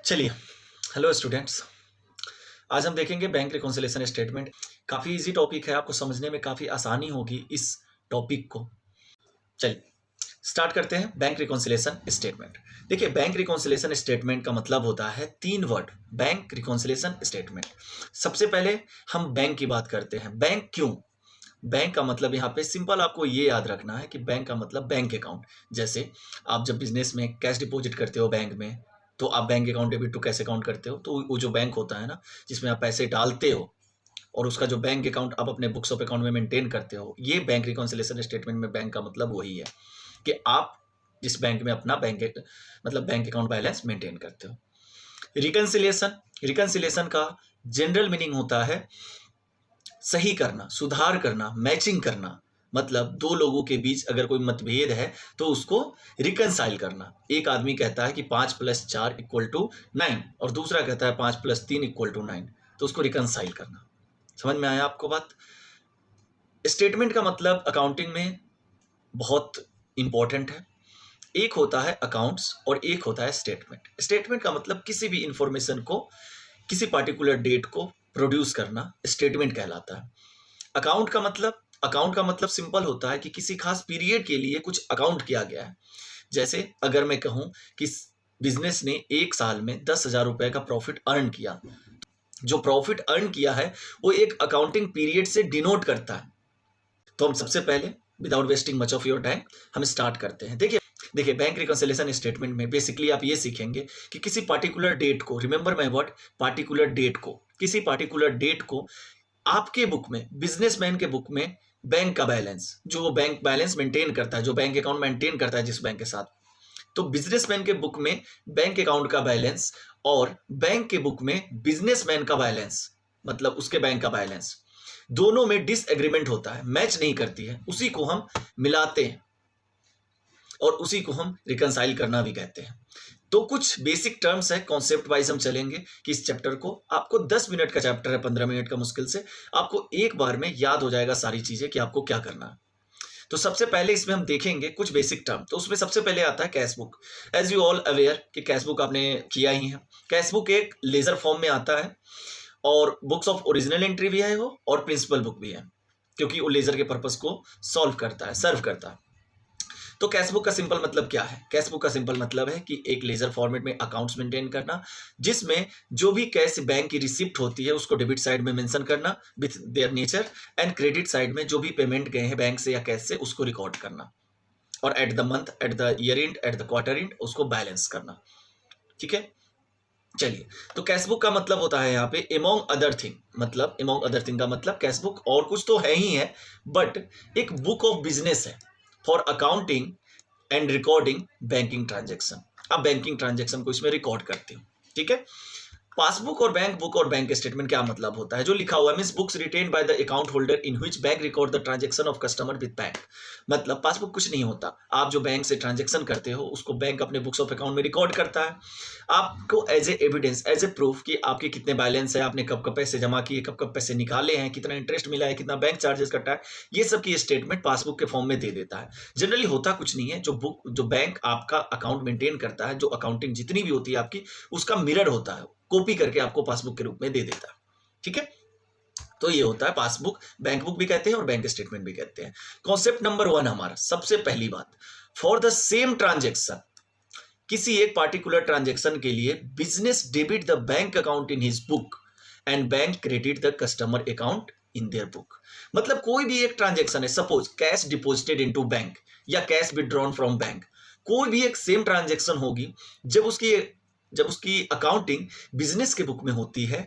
चलिए, hello students. आज हम देखेंगे बैंक रिकॉन्सिलिएशन स्टेटमेंट। काफ़ी इजी टॉपिक है, आपको समझने में काफ़ी आसानी होगी इस टॉपिक को। चलिए स्टार्ट करते हैं। Bank reconciliation statement. देखिए, बैंक रिकॉन्सिलिएशन स्टेटमेंट का मतलब होता है तीन वर्ड, बैंक रिकॉन्सिलिएशन स्टेटमेंट। सबसे पहले हम बैंक की बात करते हैं। बैंक क्यों? बैंक का मतलब यहाँ पे सिंपल आपको ये याद रखना है कि बैंक का मतलब बैंक अकाउंट। जैसे आप जब बिजनेस में कैश डिपॉजिट करते हो बैंक में, तो आप bank account debit to cash account करते हो, तो वो जो बैंक होता है ना, जिसमें आप पैसे डालते हो और उसका जो बैंक अकाउंट आप अपने बुक्स ऑफ अकाउंट में मेंटेन करते हो, ये बैंक रिकॉन्सिलिएशन स्टेटमेंट में बैंक का मतलब वही है कि आप जिस बैंक में अपना मतलब बैंक अकाउंट बैलेंस मेंटेन करते हो। रिकॉन्सिलिएशन रिकॉन्सिलिएशन का जनरल मीनिंग होता है सही करना, सुधार करना, मैचिंग करना। मतलब दो लोगों के बीच अगर कोई मतभेद है तो उसको रिकंसाइल करना। एक आदमी कहता है कि 5 + 4 = 9 और दूसरा कहता है 5 + 3 = 9, तो उसको रिकंसाइल करना। समझ में आया आपको बात? स्टेटमेंट का मतलब अकाउंटिंग में बहुत इंपॉर्टेंट है। एक होता है अकाउंट्स और एक होता है स्टेटमेंट। स्टेटमेंट का मतलब किसी भी इंफॉर्मेशन को किसी पार्टिकुलर डेट को प्रोड्यूस करना स्टेटमेंट कहलाता है। अकाउंट का मतलब सिंपल होता है कि किसी खास पीरियड के लिए कुछ अकाउंट किया गया है। जैसे अगर मैं कहूं कि बिजनेस ने एक साल में 10,000 रुपए का प्रॉफिट अर्न किया, जो प्रॉफिट अर्न किया है वो एक अकाउंटिंग पीरियड से डिनोट करता है। तो हम सबसे पहले without wasting much of your time हम स्टार्ट करते हैं। देखिए, बैंक रिकॉन्सिलिएशन स्टेटमेंट में बेसिकली आप ये सीखेंगे कि किसी पार्टिकुलर डेट को, remember my word, particular date को, किसी पार्टिकुलर डेट को आपके बुक में, बिजनेसमैन के बुक में बैंक का बैलेंस, जो बैंक बैलेंस मेंटेन करता है, जो बैंक अकाउंट मेंटेन करता है जिस बैंक के साथ, तो बिजनेसमैन के बुक में बैंक अकाउंट का बैलेंस और बैंक के बुक में बिजनेसमैन का बैलेंस, मतलब उसके बैंक का बैलेंस, दोनों में डिसएग्रीमेंट होता है, मैच नहीं करती है। उसी को हम मिलाते हैं और उसी को हम रिकंसाइल करना भी कहते हैं। तो कुछ बेसिक टर्म्स है, कॉन्सेप्ट वाइज हम चलेंगे कि इस चैप्टर को, आपको 10 मिनट का चैप्टर है, 15 मिनट का मुश्किल से, आपको एक बार में याद हो जाएगा सारी चीजें कि आपको क्या करना है। तो सबसे पहले इसमें हम देखेंगे कुछ बेसिक टर्म। तो उसमें सबसे पहले आता है cash book. As you all aware कि कैश बुक आपने किया ही है। कैश बुक एक लेजर फॉर्म में आता है और बुक्स ऑफ ओरिजिनल एंट्री भी है वो, और प्रिंसिपल बुक भी है, क्योंकि वो लेजर के पर्पस को सॉल्व करता है, सर्व करता है। तो कैश बुक का सिंपल मतलब क्या है? कैश बुक का सिंपल मतलब है कि एक लेजर फॉर्मेट में अकाउंट्स मेंटेन करना, जिसमें जो भी कैश बैंक की रिसिप्ट होती है उसको डेबिट साइड में मेंशन करना with their nature, and credit side में जो भी पेमेंट गए हैं बैंक से या कैश से उसको रिकॉर्ड करना, और at the month, at the year and, at the quarter and उसको बैलेंस करना। ठीक है, चलिए। तो कैश बुक का मतलब होता है यहाँ पे एमोंग अदर थिंग, मतलब एमोंग अदर थिंग का मतलब कैश बुक और कुछ तो है ही है, बट एक बुक ऑफ बिजनेस है for accounting and recording banking transaction. आप बैंकिंग ट्रांजेक्शन को इसमें रिकॉर्ड करते हो। ठीक है। पासबुक और बैंक बुक और बैंक स्टेटमेंट क्या मतलब होता है? जो लिखा हुआ है, means books written by the account holder in which bank record the transaction of customer with bank. मतलब पासबुक कुछ नहीं होता, आप जो बैंक से ट्रांजैक्शन करते हो उसको बैंक अपने बुक्स ऑफ अकाउंट में रिकॉर्ड करता है, आपको as a evidence, as a proof कि आपके कितने बैलेंस है, आपने कब कब पैसे जमा किए, कब कब पैसे निकाले हैं, कितना इंटरेस्ट मिला है, कितना बैंक चार्जेस कटा है, ये सब की स्टेटमेंट पासबुक के फॉर्म में दे देता है। जनरली होता कुछ नहीं है, जो बैंक आपका अकाउंट मेंटेन करता है, जो अकाउंटिंग जितनी भी होती है आपकी, उसका मिरर होता है, कॉपी करके आपको पासबुक के रूप में दे देता है। ठीक है, तो ये होता है पासबुक। बैंक बुक भी कहते हैं और बैंक स्टेटमेंट भी कहते हैं। कॉन्सेप्ट नंबर 1 हमारा, सबसे पहली बात, फॉर द सेम ट्रांजेक्शन, किसी एक पार्टिकुलर ट्रांजेक्शन के लिए business debit the bank account in his book and bank credit the customer account in their book. मतलब कोई भी एक ट्रांजेक्शन है, suppose cash deposited into bank या कैश विथड्रॉन फ्रॉम बैंक, कोई भी एक सेम ट्रांजेक्शन होगी, जब उसकी अकाउंटिंग बिजनेस के बुक में होती है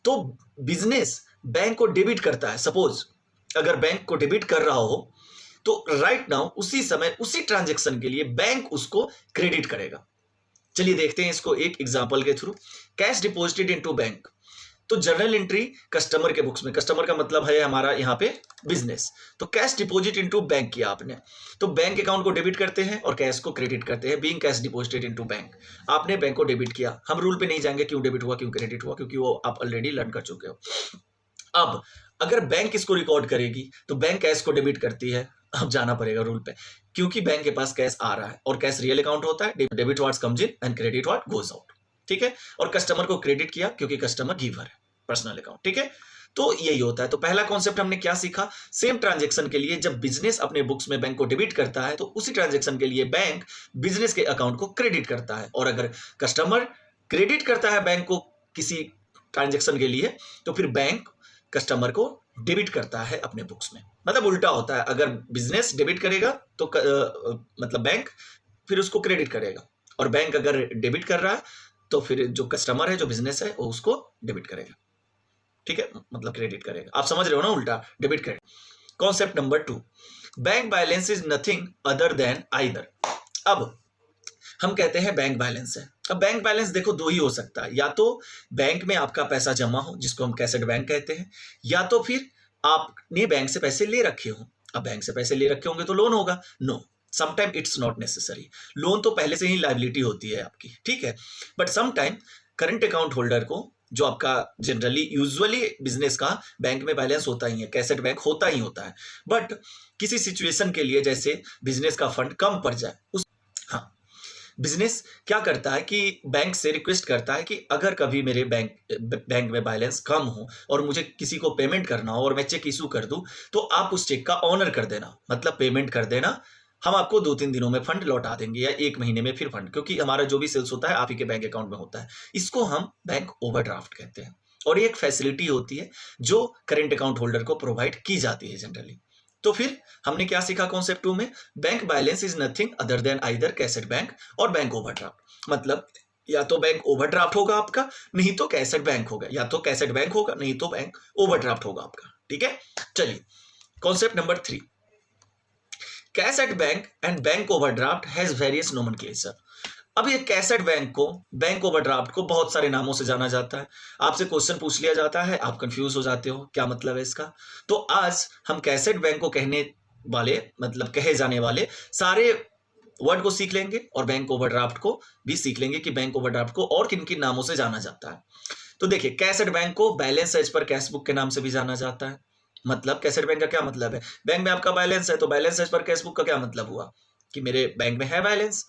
तो बिजनेस बैंक को डेबिट करता है। सपोज अगर बैंक को डेबिट कर रहा हो तो राइट नाउ उसी समय उसी ट्रांजैक्शन के लिए बैंक उसको क्रेडिट करेगा। चलिए देखते हैं इसको एक एग्जांपल के through. Cash deposited into bank, तो जर्नल एंट्री कस्टमर के बुक्स में, कस्टमर का मतलब है हमारा यहाँ पे बिजनेस, तो कैश डिपॉजिट इनटू बैंक किया आपने, तो बैंक अकाउंट को डेबिट करते हैं और कैश को क्रेडिट करते हैं, being cash deposited into bank. आपने बैंक को डेबिट किया, हम रूल पे नहीं जाएंगे क्यों डेबिट हुआ क्यों क्रेडिट हुआ, क्योंकि वो आप ऑलरेडी लर्न कर चुके हो। अब अगर बैंक इसको रिकॉर्ड करेगी तो बैंक कैश को डेबिट करती है, अब जाना पड़ेगा रूल पे, क्योंकि बैंक के पास कैश आ रहा है और कैश रियल अकाउंट होता है, debit what's comes in and credit what goes out. ठीक है, और कस्टमर को क्रेडिट किया क्योंकि कस्टमर गिवर है, पर्सनल अकाउंट। ठीक है, तो यही होता है। तो पहला कॉन्सेप्ट हमने क्या सीखा, सेम ट्रांजैक्शन के लिए जब बिजनेस अपने बुक्स में बैंक को डेबिट करता है तो उसी ट्रांजैक्शन के लिए बैंक बिजनेस के अकाउंट को क्रेडिट करता है, और अगर कस्टमर क्रेडिट करता है बैंक को किसी ट्रांजैक्शन के लिए तो फिर बैंक कस्टमर को डेबिट करता है अपने बुक्स में। मतलब उल्टा होता है, अगर बिजनेस डेबिट करेगा तो मतलब बैंक फिर उसको क्रेडिट करेगा, और बैंक अगर डेबिट कर रहा है तो फिर जो कस्टमर है, जो बिजनेस है, वो उसको डेबिट करेगा। ठीक है, मतलब क्रेडिट करेगा। आप समझ रहे हो ना, उल्टा debit credit. Concept number 2, bank balance is nothing other than either. अब हम कहते हैं बैंक बैलेंस है। अब बैंक बैलेंस देखो दो ही हो सकता है, या तो बैंक में आपका पैसा जमा हो जिसको हम कैसेट बैंक कहते हैं, या तो फिर आपने बैंक से पैसे ले रखे हो। अब बैंक से पैसे ले रखे होंगे तो लोन होगा? No, sometime it's not necessary. Loan तो पहले से ही लायबिलिटी होती है आपकी, ठीक है, but sometime current account holder को, जो आपका जनरली यूजुअली बिजनेस का बैंक में बैलेंस होता ही है, कैसेट बैंक होता ही होता है, बट किसी सिचुएशन के लिए जैसे बिजनेस का फंड कम पड़ जाए, उस हाँ, बिजनेस क्या करता है कि बैंक से रिक्वेस्ट करता है कि अगर कभी मेरे बैंक में बैलेंस कम हो और मुझे किसी को पेमेंट करना हो और मैं चेक इशू कर दूं, तो आप उस चेक का ऑनर कर देना, मतलब पेमेंट कर देना, हम आपको 2-3 दिनों में फंड लौटा देंगे, या 1 महीने में फिर फंड, क्योंकि हमारा जो भी सेल्स होता है आप ही के बैंक अकाउंट में होता है। इसको हम बैंक ओवरड्राफ्ट कहते हैं, और ये एक फैसिलिटी होती है जो करंट अकाउंट होल्डर को प्रोवाइड की जाती है जनरली। तो फिर हमने क्या सीखा कॉन्सेप्ट 2 में, bank balance is nothing other than either cassette bank और बैंक ओवरड्राफ्ट। मतलब या तो बैंक ओवरड्राफ्ट होगा आपका, नहीं तो कैसेट बैंक होगा, या तो कैसेट बैंक होगा, नहीं तो बैंक ओवरड्राफ्ट होगा आपका। ठीक है, चलिए concept number 3, cassette bank and bank overdraft has various nomenclature. अब ये कैसेट बैंक को, बैंक ओवरड्राफ्ट को बहुत सारे नामों से जाना जाता है। आपसे क्वेश्चन पूछ लिया जाता है, आप कंफ्यूज हो जाते हो क्या मतलब है इसका, तो आज हम कैसेट बैंक को कहने वाले, मतलब कहे जाने वाले सारे वर्ड को सीख लेंगे, और बैंक ओवरड्राफ्ट को भी सीख लेंगे कि बैंक ओवरड्राफ्ट को और किन किन नामों से जाना जाता है। तो देखिए, कैसेट बैंक को balance as per cash book के नाम से भी जाना जाता है। मतलब कैसेट बैंक का क्या मतलब है, बैंक में आपका बैलेंस है तो balance as per cash book का क्या मतलब हुआ कि मेरे बैंक में है बैलेंस,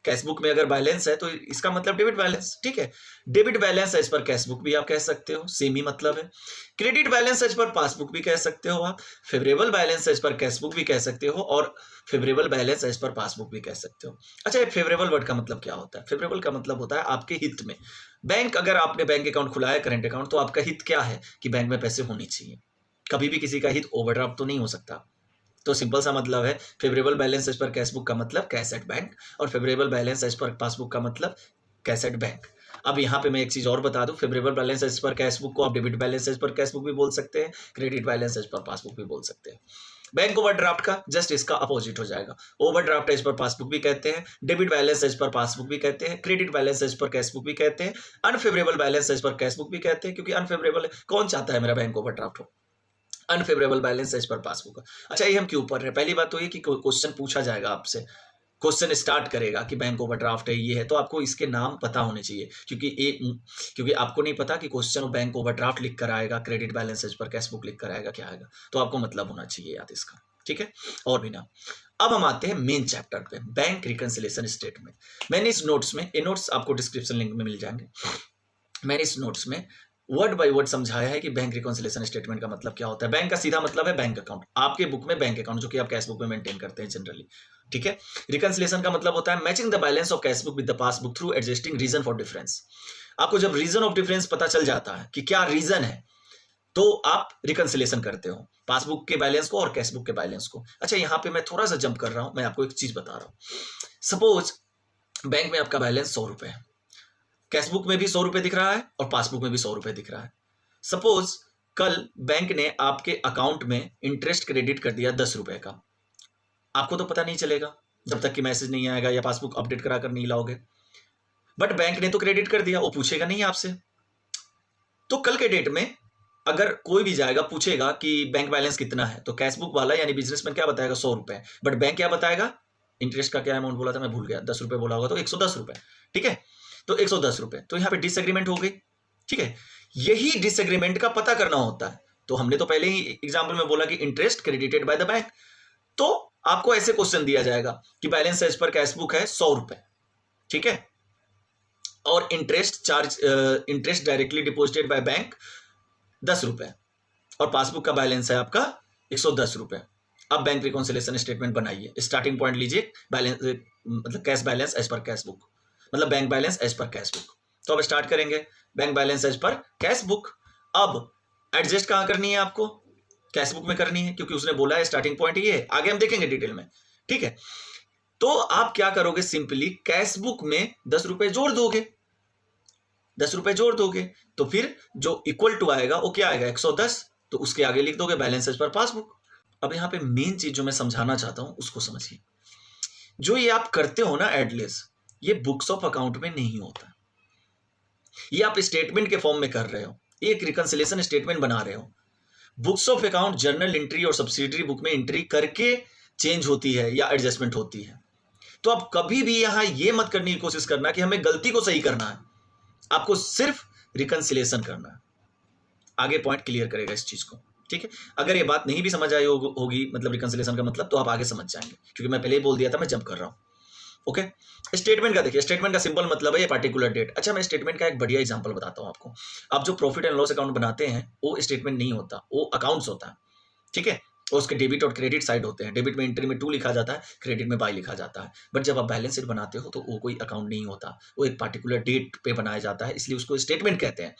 कैश बुक में अगर बैलेंस है तो इसका मतलब डेबिट बैलेंस। ठीक है, debit balance as per cash book भी आप कह सकते हो, सेम ही मतलब है। Credit balance as per passbook भी कह सकते हो आप, favourable balance as per cash book भी कह सकते हो, और favourable balance as per passbook भी कह सकते हो। अच्छा, फेवरेबल वर्ड का मतलब क्या होता है? फेवरेबल का मतलब होता है आपके हित में। बैंक, अगर आपने बैंक अकाउंट खुलाया करंट अकाउंट, तो आपका हित क्या है कि बैंक में पैसे होने चाहिए, कभी भी किसी का हित ओवरड्राफ्ट तो नहीं हो सकता। तो सिंपल सा मतलब है, favourable balance as per cash book का मतलब कैसेट बैंक, और favourable balance as per passbook का मतलब कैसेट बैंक। अब यहाँ पे मैं एक चीज और बता दूं, favourable balance as per cash book को आप debit balance as per cash book भी बोल सकते हैं, credit balance as per passbook भी बोल सकते हैं। बैंक ओवरड्राफ्ट का जस्ट इसका अपोजिट हो जाएगा, ओवरड्राफ्ट एज पर पासबुक भी कहते हैं, debit balance as per passbook भी कहते हैं, credit balance as per cash book भी कहते हैं, unfavourable balance as per cash book भी कहते हैं, क्योंकि अनफेवरेबल कौन चाहता है मेरा बैंक ओवरड्राफ्ट हो, unfavourable balance as per passbook. अच्छा, ये हम क्यों पढ़ रहे हैं? पहली बात तो ये कि क्वेश्चन पूछा जाएगा आपसे, क्वेश्चन स्टार्ट करेगा कि बैंक ओवरड्राफ्ट है, ये है, तो आपको इसके नाम पता होने चाहिए, क्योंकि आपको नहीं पता कि क्वेश्चन बैंक ओवरड्राफ्ट लिख कर आएगा, credit balance as per cash book लिख कर आएगा, क्या आएगा, तो आपको मतलब होना चाहिए याद इसका। ठीक है, और भी नाम। अब हम आते हैं मेन चैप्टर पे, बैंक रिकंसिलिएशन स्टेटमेंट। मैंने इस नोट्स में, ये नोट्स आपको डिस्क्रिप्शन लिंक में मिल जाएंगे, मैंने इस नोट्स में वर्ड बाय वर्ड समझाया है कि बैंक रिकंसिलिएशन स्टेटमेंट का मतलब क्या होता है। बैंक का सीधा मतलब है बैंक अकाउंट, आपके बुक में बैंक अकाउंट, जो कि आप कैश बुक में मेंटेन करते हैं जनरली। ठीक है, रिकंसिलिएशन का मतलब होता है matching the balance of cash book with the passbook through adjusting reason for difference. आपको जब रीजन ऑफ डिफरेंस पता चल जाता है कि क्या रीजन है, तो आप रिकंसिलिएशन करते हो पासबुक के बैलेंस को और कैश बुक के बैलेंस को। अच्छा, यहाँ पे मैं थोड़ा सा जंप कर रहा हूं, मैं आपको एक चीज बता रहा हूं। सपोज बैंक में आपका बैलेंस 100 रुपए है, कैश बुक में भी 100 रुपए दिख रहा है और पासबुक में भी 100 रुपए दिख रहा है। सपोज कल बैंक ने आपके अकाउंट में इंटरेस्ट क्रेडिट कर दिया 10 रुपए का, आपको तो पता नहीं चलेगा जब तक कि मैसेज नहीं आएगा या पासबुक अपडेट करा कर नहीं लाओगे, बट बैंक ने तो क्रेडिट कर दिया, वो पूछेगा नहीं आपसे। तो कल के डेट में अगर कोई भी जाएगा पूछेगा कि बैंक बैलेंस कितना है, तो कैश बुक वाला यानी बिजनेसमैन क्या बताएगा? 100 रुपए, बट बैंक क्या बताएगा? इंटरेस्ट का क्या अमाउंट बोला था मैं भूल गया, 10 रुपए बोला होगा, तो 110 रुपए। ठीक है, तो 110 रुपए, तो यहाँ पे डिसएग्रीमेंट हो गई। ठीक है, यही डिसएग्रीमेंट का पता करना होता है। तो हमने तो पहले ही एग्जांपल में बोला कि interest credited by the bank, तो आपको ऐसे क्वेश्चन दिया जाएगा कि balance as per cash book है 100 रुपए। ठीक है, और interest directly deposited by bank 10 रुपए, और पासबुक का बैलेंस है आपका 110 रुपए। अब बैंक रिकॉन्सिलेशन स्टेटमेंट बनाइए। स्टार्टिंग पॉइंट लीजिए, बैलेंस मतलब cash balance as per cash book, मतलब bank balance as per cash book. तो अब स्टार्ट करेंगे, bank balance as per cash book. अब एडजस्ट कहां करनी है आपको? कैश बुक में करनी है, क्योंकि उसने बोला है स्टार्टिंग पॉइंट ये है, आगे हम देखेंगे डिटेल में, ठीक है। तो आप क्या करोगे, सिंपली कैश बुक में 10 रुपए जोड़ दोगे, 10 रुपए जोड़ दोगे, तो फिर जो इक्वल टू आएगा वो क्या आएगा, 110। तो उसके आगे लिख दोगे बैलेंस एज पर पासबुक। अब यहां पे मेन चीज जो मैं समझाना चाहता हूं उसको समझिए। जो ये आप करते हो ना एडलेस, ये बुक्स ऑफ अकाउंट में नहीं होता, ये आप स्टेटमेंट के फॉर्म में कर रहे हो, एक रिकंसिलेशन स्टेटमेंट बना रहे हो। Books of account journal entry और सब्सिडरी बुक में एंट्री करके चेंज होती है या एडजस्टमेंट होती है। तो आप कभी भी यहां ये मत करने की कोशिश करना कि हमें गलती को सही करना है, आपको सिर्फ रिकंसिलेशन करना है। आगे पॉइंट क्लियर करेगा इस चीज को, ठीक है। अगर ये बात नहीं भी समझ आई होगी मतलब रिकंसिलेशन का मतलब, तो आप आगे समझ जाएंगे, क्योंकि मैं पहले ही बोल दिया था मैं जंप कर रहा हूं। ओके, स्टेटमेंट का देखिए, स्टेटमेंट का सिंपल मतलब है ये पर्टिकुलर डेट। अच्छा, मैं स्टेटमेंट का एक बढ़िया एग्जांपल बताता हूं आपको। आप जो प्रॉफिट एंड लॉस अकाउंट बनाते हैं वो स्टेटमेंट नहीं होता, वो अकाउंट्स होता है, ठीक है। और उसके डेबिट और क्रेडिट साइड होते हैं। डेबिट में एंट्री में 2 लिखा जाता है, क्रेडिट में बाय लिखा जाता है। बट जब आप बैलेंस शीट बनाते हो तो वो कोई अकाउंट नहीं होता, वो एक पर्टिकुलर डेट पे बनाया जाता है, इसलिए उसको स्टेटमेंट कहते हैं।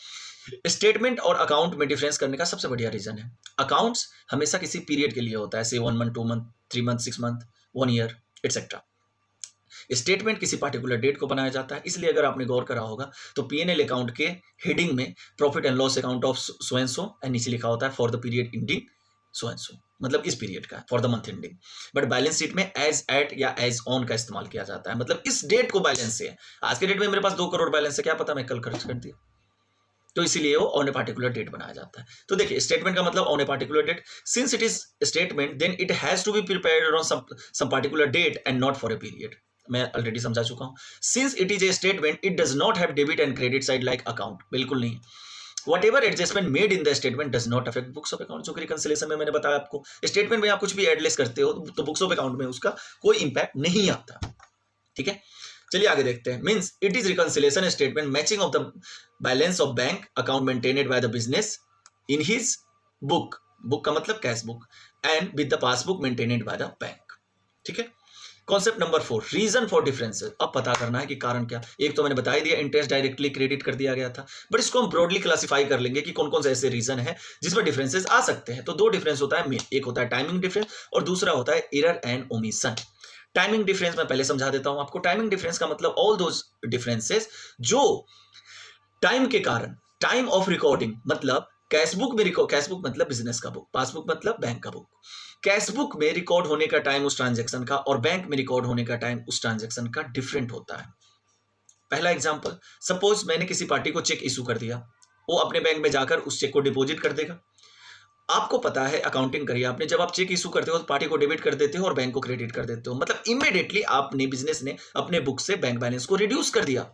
स्टेटमेंट और अकाउंट में डिफरेंस करने का सबसे बढ़िया रीजन है, अकाउंट्स हमेशा किसी पीरियड के लिए होता है, से 1 month, 2 month, 3 month, 6 month, 1 year etcetera. Statement किसी पर्टिकुलर डेट को बनाया जाता है। इसलिए अगर आपने गौर करा होगा तो पीएनएल अकाउंट के हेडिंग में profit and loss account of so and so and नीचे लिखा होता है for the period ending so and so, मतलब इस पीरियड का, for the month ending. But balance sheet में एज एट या एज ऑन का इस्तेमाल किया जाता है, मतलब इस डेट को बैलेंस से है। आज के डेट में मेरे पास 2 करोड़ बैलेंस है, क्या पता मैं कल खर्च कर दिया, तो इसीलिए वो ऑन ए पार्टिकुलर डेट बनाया जाता है। तो देखिए, स्टेटमेंट का मतलब on a particular date. Since it is statement then it has to be prepared on some particular date and not for a period. मैं ऑलरेडी समझा चुका हूं। Since it is a statement it does not have debit and credit side like account, बिल्कुल नहीं। Whatever adjustment made in the statement does not affect books of account। जो कि reconciliation में मैंने बताया आपको, स्टेटमेंट में आप कुछ भी एडलेस करते हो तो बुक्स ऑफ अकाउंट में उसका कोई इंपैक्ट नहीं आता, ठीक है। चलिए आगे देखते हैं। Means it is reconciliation statement matching of the balance of bank account maintained by the business in his book, book का मतलब cash book, and with the passbook maintained by the bank, ठीक है। Concept number 4, reason for differences. अब पता करना है कि कारण क्या। एक तो मैंने बता ही दिया, इंटरेस्ट डायरेक्टली क्रेडिट कर दिया गया था, बट इसको हम ब्रॉडली क्लासिफाई कर लेंगे कि कौन कौन से ऐसे रीजन है जिसमें डिफरेंसेस आ सकते हैं। तो 2 डिफरेंस होता है, एक होता है टाइमिंग डिफरेंस और दूसरा होता है error and omission. Timing difference मैं पहले समझा देता हूं आपको। टाइमिंग डिफरेंस का मतलब ऑल दोज डिफरेंसेस जो टाइम के कारण, टाइम ऑफ रिकॉर्डिंग, मतलब कैश बुक में कैश बुक मतलब बिजनेस का बुक, पासबुक मतलब बैंक का बुक। कैश बुक में रिकॉर्ड होने का टाइम उस ट्रांजैक्शन का और बैंक में रिकॉर्ड होने का टाइम उस ट्रांजैक्शन का डिफरेंट होता है। पहला एग्जांपल, सपोज मैंने किसी पार्टी को चेक इशू कर दिया, वो अपने बैंक में जाकर उस चेक को डिपॉजिट कर देगा। आपको पता है, अकाउंटिंग करिए आपने, जब आप चेक इशू करते हो तो पार्टी को डेबिट कर देते हो और बैंक को क्रेडिट कर देते हो, मतलब इमीडिएटली आपने, बिजनेस ने अपने बुक से बैंक बैलेंस को रिड्यूस कर दिया।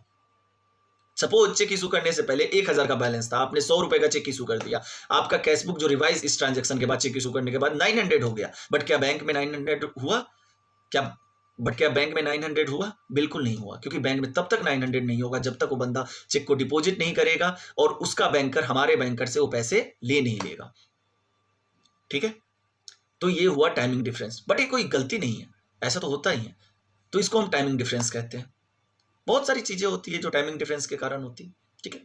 सपोज चेक इशू करने से पहले 1000 का बैलेंस था, आपने 100 रुपए का चेक इशू कर दिया, आपका कैश बुक जो रिवाइज इस ट्रांजैक्शन के बाद चेक इशू करने के बाद 900 हो गया। बट क्या बैंक में 900 हुआ? क्या बैंक में 900 हुआ? बिल्कुल नहीं हुआ, क्योंकि बैंक में तब तक 900 नहीं होगा जब तक वो बंदा चेक को डिपॉजिट नहीं करेगा और उसका बैंकर, हमारे बैंकर से वो पैसे ले नहीं लेगा, ठीक है। तो ये हुआ टाइमिंग डिफरेंस, बट ये कोई गलती नहीं है, ऐसा तो होता ही है, तो इसको हम टाइमिंग डिफरेंस कहते हैं। बहुत सारी चीजें होती है जो टाइमिंग डिफरेंस के कारण होती है, ठीक है।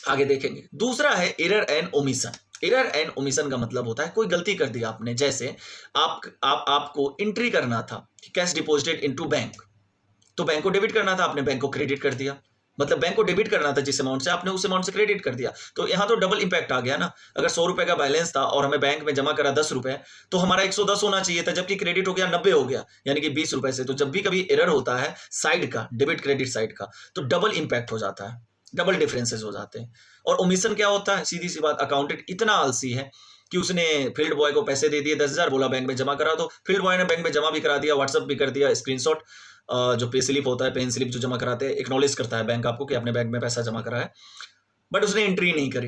आगे देखेंगे। दूसरा है error and omission. Error and omission का मतलब होता है कोई गलती कर दी आपने, जैसे आपको एंट्री करना था कैश डिपॉजिटेड इनटू बैंक, तो बैंक को डेबिट करना था, आपने बैंक को क्रेडिट कर दिया, मतलब बैंक को डेबिट करना था जिस अमाउंट से, आपने उस अमाउंट से क्रेडिट कर दिया। तो यहां तो डबल इंपैक्ट आ गया ना। अगर 100 रुपए का बैलेंस था और हमें बैंक में जमा करा 10 रुपए, तो हमारा 110 होना चाहिए था, जबकि क्रेडिट हो गया 90 हो गया, यानी कि 20 रुपए से। तो जब भी कभी एरर होता है साइड का, डेबिट क्रेडिट साइड का, तो डबल इंपैक्ट हो जाता है, डबल डिफरेंसेस हो जाते हैं। और ओमिशन क्या होता है? सीधी सी बात, अकाउंटेंट इतना आलसी है कि उसने फील्ड बॉय को पैसे दे दिए 10,000, बोला बैंक में जमा करा दो। फील्ड बॉय ने बैंक में जमा भी करा दिया, व्हाट्सअप भी कर दिया, स्क्रीनशॉट जो पे स्लिप होता है, पेन स्लिप जो जमा कराते हैं, एक्नॉलेज करता है बैंक आपको कि अपने बैंक में पैसा जमा करा है, बट उसने एंट्री नहीं करी।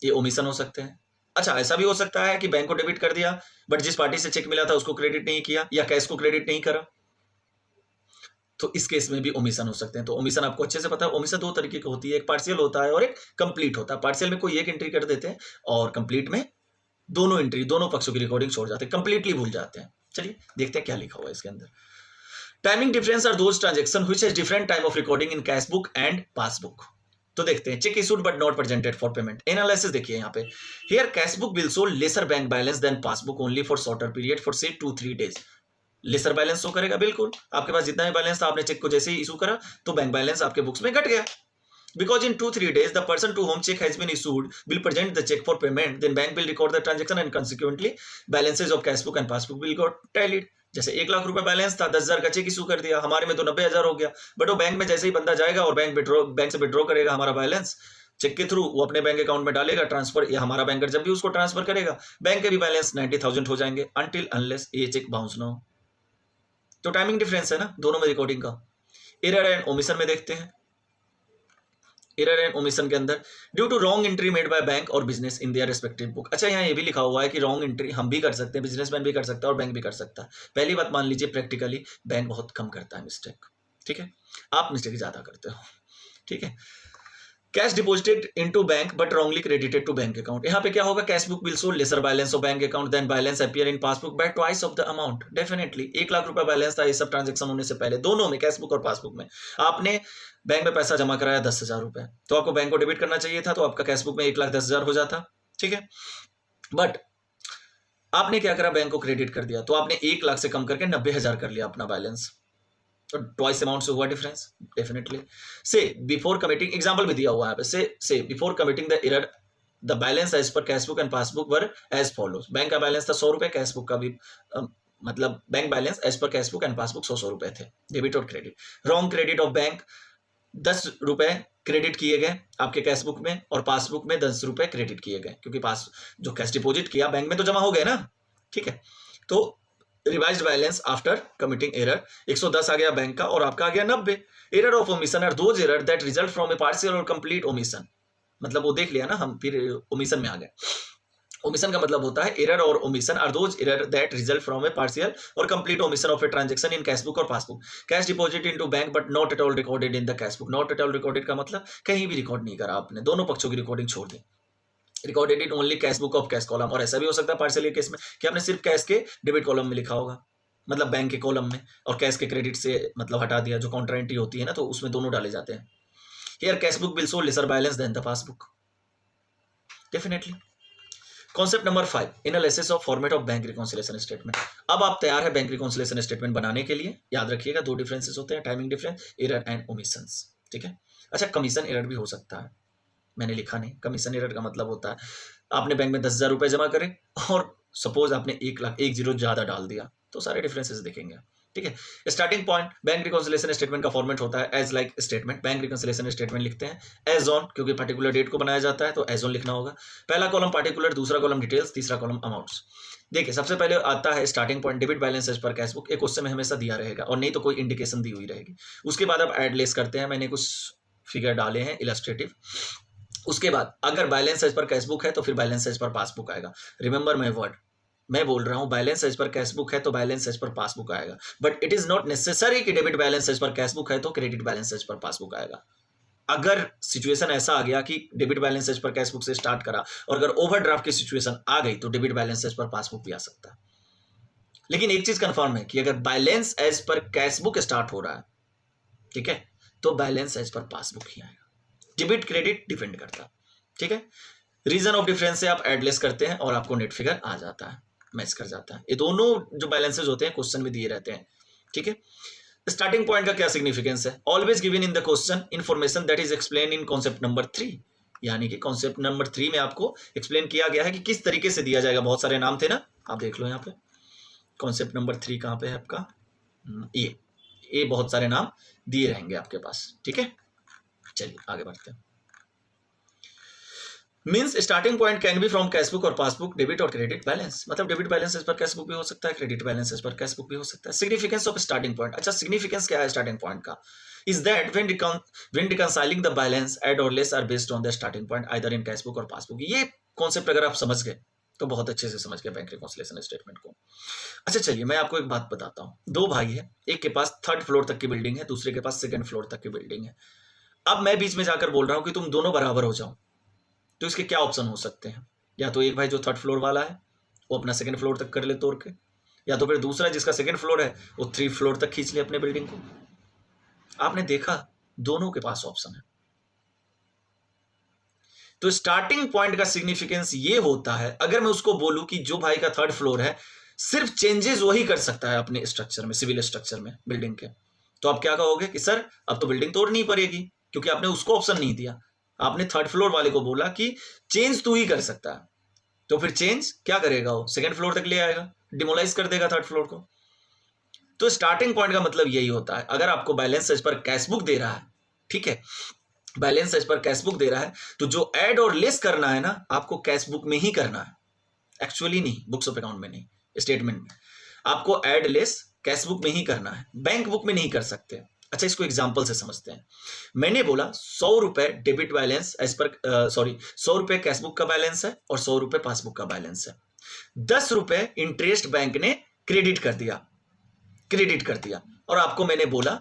ये ओमिशन हो सकते हैं। अच्छा, ऐसा भी हो सकता है कि बैंक को डेबिट कर दिया बट जिस पार्टी से चेक मिला था उसको क्रेडिट नहीं किया या कैश को क्रेडिट नहीं करा। तो इस केस में भी ओमिशन हो सकते हैं। तो ओमिशन आपको अच्छे से पता है, ओमिशन दो तरीके की होती है, एक पार्शियल होता है और एक कंप्लीट होता है। पार्शियल में कोई एक एंट्री कर देते हैं और कंप्लीट में दोनों एंट्री, दोनों पक्षों की रिकॉर्डिंग छोड़ जाते हैं, कंप्लीटली भूल जाते हैं। चलिए देखते हैं क्या लिखा हुआ है इसके अंदर। Timing difference are those transaction which has different time of recording in cash book and passbook. तो देखते हैं, cheque issued but not presented for payment. Analysis देखिए यहाँ पे, here cash book will show lesser bank balance than passbook only for shorter period for say 2-3 days. Laser balance show करेगा, बिल्कुल आपके पास जितना भी बैलेंस था, आपने चेक को जैसे ही इशू करा तो बैंक बैलेंस आपके बुक्स में घट गया। Because in 2-3 days, the person to whom check has been issued will present the check for payment. Then bank will record the transaction and consequently balances of cash book and passbook will got tallied. जैसे 1 लाख रुपए बैलेंस था, 10,000 का check issue कर दिया, हमारे में तो 90,000 हो गया। बट वो बैंक में जैसे ही बंदा जाएगा और बैंक से विड्रॉ करेगा हमारा बैलेंस चेक के थ्रू, वो अपने बैंक अकाउंट में डालेगा ट्रांसफर, या हमारा बैंकर जब भी उसको ट्रांसफर करेगा बैंक के भी बैलेंस 90,000 हो जाएंगे अनटिल अनलेस ये चेक बाउंस ना हो। तो टाइमिंग डिफरेंस है ना दोनों में रिकॉर्डिंग का। एरर एंड ओमिशन में देखते हैं। एरर एंड ओमिशन के अंदर, due to wrong entry made by bank और business in their respective book. अच्छा, यहाँ ये भी लिखा हुआ है कि रॉन्ग एंट्री हम भी कर सकते हैं, बिजनेसमैन भी कर सकता है और बैंक भी कर सकता है। पहली बात मान लीजिए, प्रैक्टिकली बैंक बहुत कम करता है मिस्टेक, ठीक है, आप मिस्टेक ज्यादा करते हो, ठीक है। Cash deposited into bank but wrongly credited to bank account. यहाँ पे क्या होगा, cash book will show lesser balance of bank account than balance appear in passbook by twice of the amount. Definitely 1 lakh रुपए बैलेंस था ये सब ट्रांजेक्शन होने से पहले, दोनों में, कैश बुक और पासबुक में। आपने बैंक में पैसा जमा कराया 10,000 रुपए, तो आपको बैंक को डेबिट करना चाहिए था, तो आपका कैश बुक में 1,10,000 हो जाता, ठीक है। बट आपने क्या करा, बैंक को क्रेडिट कर दिया, तो आपने 1 लाख से कम करके 90,000 कर लिया अपना बैलेंस, तो ट्वाइस अमाउंट से हुआ difference definitely. Say before committing, example भी दिया हुआ है यहाँ पे, say before committing the error the balance as per cash book and passbook were as follows. Bank का बैलेंस था 100 रुपए, कैश बुक का भी मतलब bank balance as per cash book and passbook 100 रुपए थे, डेबिट और क्रेडिट। रॉन्ग क्रेडिट ऑफ बैंक, 10 रुपए क्रेडिट किए गए आपके कैश बुक में और पासबुक में 10 रुपए क्रेडिट किए गए, क्योंकि पास जो कैश डिपॉजिट किया बैंक में तो जमा हो गए ना, ठीक है। तो revised balance after committing error, 110 आ गया बैंक का और आपका आ गया 90। Error of omission are those error that result from a partial और कंप्लीट ओमिशन। मतलब वो देख लिया ना हम, फिर ओमिशन में आ गए। ओमिशन का मतलब होता है एरर और omission are those error that result from a partial और complete omission of a transaction in cash book और passbook. Cash deposit into bank but not at all recorded in the cash book. Not at all recorded का मतलब कहीं भी record नहीं करा आपने, दोनों पक्षों की रिकॉर्डिंग छोड़ दी, recorded in only cash book of cash column. और ऐसा भी हो सकता है पार्शियल केस में कि आपने सिर्फ कैश के डेबिट कॉलम में लिखा होगा, मतलब बैंक के कॉलम में, और कैश के क्रेडिट से मतलब हटा दिया, जो काउंटर एंट्री होती है ना, तो उसमें दोनों डाले जाते हैं। Here cash book will show lesser balance than the passbook, definitely. Concept number 5, analysis of format of bank reconciliation statement. अब आप तैयार है बैंक रिकॉन्सिलिएशन स्टेटमेंट बनाने के लिए। याद रखिएगा 2 डिफरेंसेस होते हैं, timing difference, error and omissions, ठीक है। अच्छा, कमीशन एरर भी हो सकता है, मैंने लिखा नहीं। कमीशन एरर का मतलब होता है आपने बैंक में 10,000 रुपए जमा करे और सपोज आपने 1 लाख 1 जीरो ज्यादा डाल दिया, तो सारे डिफरेंसेस देखेंगे, ठीक है। Starting point, bank reconciliation statement का फॉर्मेट होता है as like statement. Bank reconciliation statement लिखते हैं एज ऑन, क्योंकि पर्टिकुलर डेट को बनाया जाता है तो एज ऑन लिखना होगा। पहला कॉलम पार्टिकुलर, दूसरा कॉलम डिटेल्स, तीसरा कॉलम अमाउंट्स। देखिए सबसे पहले आता है starting point, debit balance as per cash book. एक क्वेश्चन में हमेशा दिया रहेगा और नहीं तो कोई इंडिकेशन दी हुई रहेगी। उसके बाद आप एड लेस करते हैं, मैंने कुछ फिगर डाले हैं इलस्ट्रेटिव। उसके बाद अगर balance as per cash book है तो फिर बैलेंस एज पर पासबुक आएगा। रिमेंबर माय वर्ड, मैं बोल रहा हूं balance as per cash book है तो बैलेंस एज पर पासबुक आएगा, but it is not necessary कि debit balance as per cash book है तो credit balance as per passbook आएगा। अगर सिचुएशन ऐसा आ गया कि debit balance as per cash book से स्टार्ट करा और अगर ओवरड्राफ्ट की सिचुएशन आ गई तो debit balance as per passbook भी आ सकता है। लेकिन एक चीज कंफर्म है कि अगर balance as per cash book start हो रहा है, ठीक है, तो बैलेंस एज पर पासबुक ही आएगा, डेबिट क्रेडिट डिपेंड करता, ठीक है। रीजन ऑफ डिफरेंस से आप एडलेस करते हैं और आपको नेट फिगर आ जाता है, मैच कर जाता है। ये दोनों जो बैलेंसेस होते हैं क्वेश्चन में दिए रहते हैं, ठीक है। स्टार्टिंग पॉइंट का क्या सिग्निफिकेंस है, always given in the question information that is explain in concept number 3। यानी कि कॉन्सेप्ट नंबर 3 में आपको एक्सप्लेन किया गया है कि किस तरीके से दिया जाएगा। बहुत सारे नाम थे ना, आप देख लो यहाँ पे कॉन्सेप्ट नंबर 3 कहाँ पे है आपका, ये बहुत सारे नाम दिए रहेंगे आपके पास, ठीक है। चलिए आगे बढ़ते हैं। Means starting point can be from cash book और पासबुक, डेबिट और क्रेडिट बैलेंस। मतलब debit balance as per cash book भी हो सकता है, credit balance as per cash book भी हो सकता है। सिग्निफिकेंस ऑफ स्टार्टिंग पॉइंट, अच्छा सिग्निफिकेंस क्या है स्टार्टिंग पॉइंट का, is that when reconciling the balance add और less are based on the starting point either in cash book और पासबुक। ये कॉन्सेप्ट अगर आप समझ गए तो बहुत अच्छे से समझ गया बैंक रिकॉन्सिलिएशन स्टेटमेंट को। अच्छा चलिए मैं आपको एक बात बताता हूँ। दो भाई है, एक के पास 3rd फ्लोर तक की बिल्डिंग है, दूसरे के पास 2nd फ्लोर तक की बिल्डिंग है। अब मैं बीच में जाकर बोल रहा हूँ कि तुम दोनों बराबर हो जाओ, तो इसके क्या ऑप्शन हो सकते हैं? या तो एक भाई जो 3rd फ्लोर वाला है वो अपना 2nd फ्लोर तक कर ले तोड़ के, या तो फिर दूसरा जिसका 2nd फ्लोर है वो 3 फ्लोर तक खींच ले अपने बिल्डिंग को। आपने देखा दोनों के पास ऑप्शन है। तो स्टार्टिंग पॉइंट का सिग्निफिकेंस ये होता है, अगर मैं उसको बोलूं कि जो भाई का 3rd फ्लोर है सिर्फ चेंजेस वही कर सकता है अपने स्ट्रक्चर में, सिविल स्ट्रक्चर में बिल्डिंग के, तो आप क्या कहोगे कि सर अब तो बिल्डिंग तोड़नी पड़ेगी, क्योंकि आपने उसको ऑप्शन नहीं दिया। आपने 3rd फ्लोर वाले को बोला कि चेंज तू ही कर सकता है, तो फिर चेंज क्या करेगा वो? 2nd फ्लोर तक ले आएगा, डिमोलाइज कर देगा 3rd फ्लोर को। तो स्टार्टिंग पॉइंट का मतलब यही होता है। अगर आपको balance as per cash book दे रहा है, ठीक है, balance as per cash book दे रहा है, तो जो ऐड और लेस करना है ना, आपको कैश बुक में ही करना है, एक्चुअली नहीं बुक्स ऑफ अकाउंट में नहीं, स्टेटमेंट में। आपको ऐड लेस कैश बुक में ही करना है, बैंक बुक में नहीं कर सकते। अच्छा इसको एग्जांपल से समझते हैं। मैंने बोला 100 रुपए डेबिट बैलेंस एज पर 100 रुपए कैश बुक का बैलेंस है और 100 रुपए पासबुक का बैलेंस है। 10 रुपए इंटरेस्ट बैंक ने क्रेडिट कर दिया और आपको मैंने बोला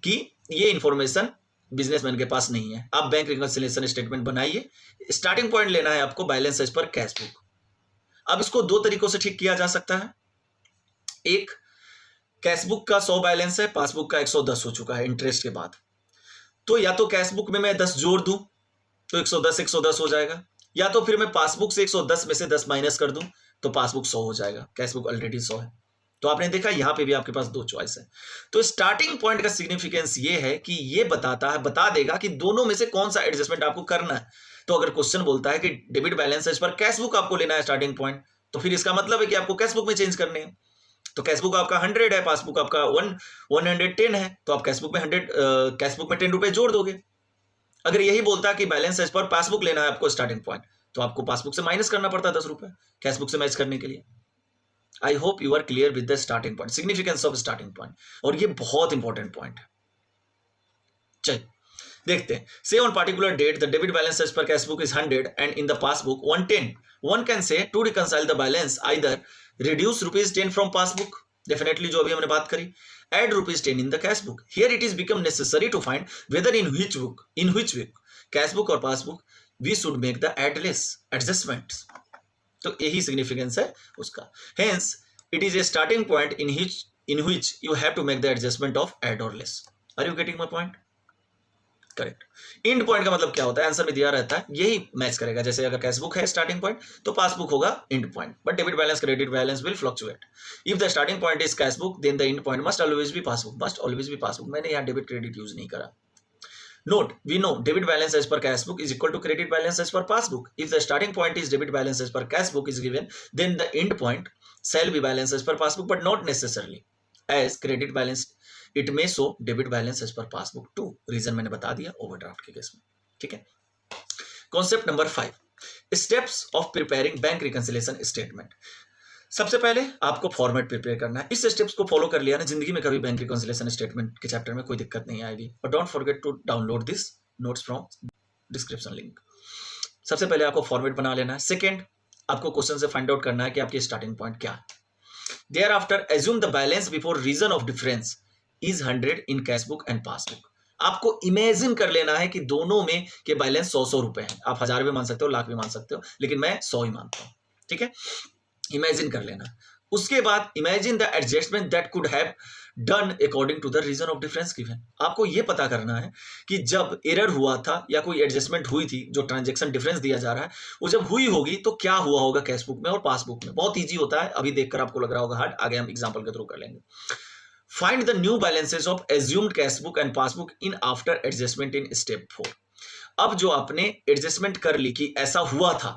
कि ये इंफॉर्मेशन बिजनेसमैन के पास नहीं है, आप बैंक रिकंसिलिएशन स्टेटमेंट बनाइए। स्टार्टिंग पॉइंट लेना है आपको balance as per cash book. अब इसको दो तरीकों से ठीक किया जा सकता है। एक, कैश बुक का 100 बैलेंस है, पासबुक का 110 हो चुका है इंटरेस्ट के बाद, तो या तो कैश बुक में मैं 10 जोड़ दूं तो 110 हो जाएगा, या तो फिर मैं पासबुक से 110 में से 10 माइनस कर दूं तो पासबुक 100 हो जाएगा, कैश बुक ऑलरेडी 100 है। तो आपने देखा यहां पे भी आपके पास दो चॉइस है। तो स्टार्टिंग पॉइंट का सिग्निफिकेंस ये है कि ये बता देगा कि दोनों में से कौन सा एडजस्टमेंट आपको करना है। तो अगर क्वेश्चन बोलता है कि debit balance as per cash book आपको लेना है स्टार्टिंग पॉइंट, तो फिर इसका मतलब है कि आपको कैश बुक में चेंज करने हैं। तो कैश बुक आपका 100 है, पासबुक आपका 110 है, तो आप कैश बुक में 10 रुपए जोड़ दोगे। अगर यही बोलता है कि बैलेंस एज पर पासबुक लेना है आपको स्टार्टिंग पॉइंट, तो आपको पासबुक से माइनस करना पड़ता है 10 रुपए कैश बुक से मैच करने के लिए। I hope you are clear with the starting point, significance of starting point, और ये बहुत इंपॉर्टेंट पॉइंट है। चलिए देखते हैं। Say on particular date the debit balance as per cash book is 100 and in the passbook 110, one can say to reconcile the balance either reduce ₹10 from passbook, definitely जो अभी हमने बात करी, add ₹10 in the cash book. Here it is become necessary to find whether in which book cash book or passbook we should make the add less adjustments. तो यही significance है उसका. Hence it is a starting point in which you have to make the adjustment of add or less. Are you getting my point? Correct. End point का मतलब क्या होता है? Answer में दिया रहता है, यही मैच करेगा। जैसे अगर कैश बुक है स्टार्टिंग पॉइंट तो पासबुक होगा end point, but debit balance credit balance will fluctuate. If the starting point is cash book then the end point must always be passbook. मैंने यहाँ डेबिट क्रेडिट यूज नहीं करा। Note, we know debit balance as per cash book is equal to credit balance as per passbook. If the starting point is debit balance as per cash book is given, then the end point shall be balance as per passbook, but not necessarily. As credit balance, it may show debit balance as per passbook too. Reason मैंने बता दिया overdraft के case में, ठीक है। Concept number 5, steps of preparing bank reconciliation statement. सबसे पहले आपको फॉर्मेट प्रिपेयर करना है। इस स्टेप्स को फॉलो कर लिया ना, जिंदगी में कभी बैंक रिकंसिलिएशन स्टेटमेंट के चैप्टर में कोई दिक्कत नहीं आएगी। और don't forget to download this notes from description link. सबसे पहले आपको फॉर्मेट बना लेना है। सेकंड, आपको क्वेश्चन से फाइंड आउट करना है कि आपकी स्टार्टिंग पॉइंट क्या है। Thereafter assume the balance before reason of difference is 100 in cash book and passbook. आपको इमेजिन कर लेना है कि दोनों में के बैलेंस 100 रुपए है। आप 1000 भी मान सकते हो, लाख भी मान सकते हो, लेकिन मैं 100 ही मानता हूं, ठीक है। इमेजिन कर लेना। उसके बाद imagine the adjustment that could have done according to the reason of difference given. आपको यह पता करना है कि जब एरर हुआ था या कोई एडजस्टमेंट हुई थी, जो ट्रांजैक्शन डिफरेंस दिया जा रहा है वो जब हुई होगी तो क्या हुआ होगा कैश बुक में और पासबुक में। बहुत इजी होता है, अभी देखकर आपको लग रहा होगा हार्ड, आगे हम एग्जांपल के थ्रू कर लेंगे। Find the new balances of assumed cash book and passbook in after adjustment in step 4। अब जो आपने एडजस्टमेंट कर ली कि ऐसा हुआ था,